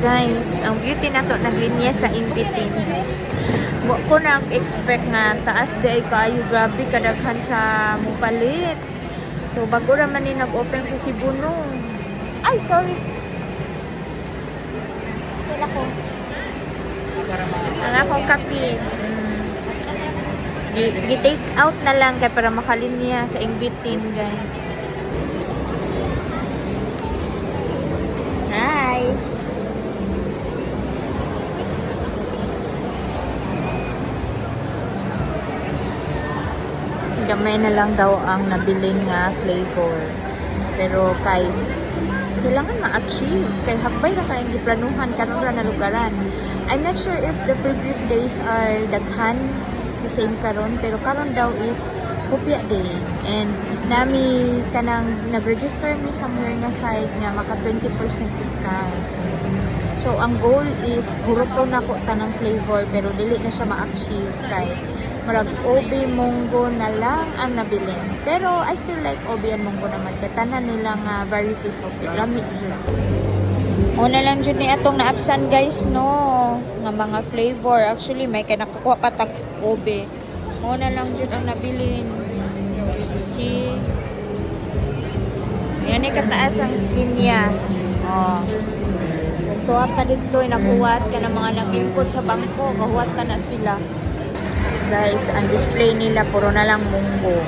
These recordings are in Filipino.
Guys, ang beauty na to naglinya sa imbitin. Mo ko nag-expect nga taas di ay kaayo, grabe kadaghan sa mupalit. So bago raman ni nag-open sa Sibuno. Ay, sorry. Kailan ko. Ang akong kape. Gi-take out na lang kaya para makalinya sa imbitin, guys. Hi. Gamay na lang daw ang nabilin nga flavor. Pero kailangan ma-achieve. Kay hagbay na kayong giplanuhan karon ra na lugaran. I'm not sure if the previous days are daghan the same karon, pero karon daw is Hupya Day. And nami kanang nag-register mi somewhere nga site nga maka 20% discount. So ang goal is hurot na ko tanang flavor pero dili na siya ma-achieve kay marag obi munggo na lang ang nabilin. Pero I still like obi and munggo naman kay tanan nilang varieties of lami jud. Una lang jud ni atong naapsan guys no nga mga flavor. Actually may kay nakakuha pa tag obi. Una lang jud ang nabilin. Si yan ay kataas ang kinya. Oh. Tuwa ka dito, nakuhat ka ng mga nag-input sa bangko, kahuhat ka na sila. Guys, ang display nila, puro na lang munggo.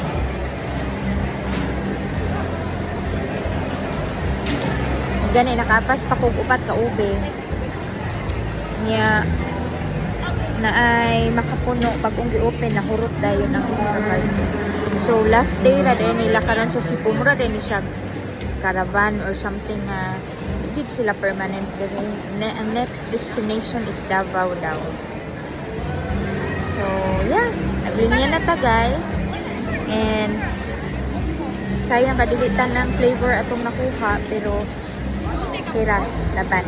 Gani, nakapas pa kong upat ka ube. Niya, na ay makapuno pag kung gi-open, nahurot dayon ang isang carton. So, last day na din nila karon sa Cebu, mura din siya caravan or something did sila permanent. Ang next destination is Davao daw. So, yeah. Naglinya na ta, guys. And, sayang kadilitan ng flavor atong nakuha. Pero, kira, laban.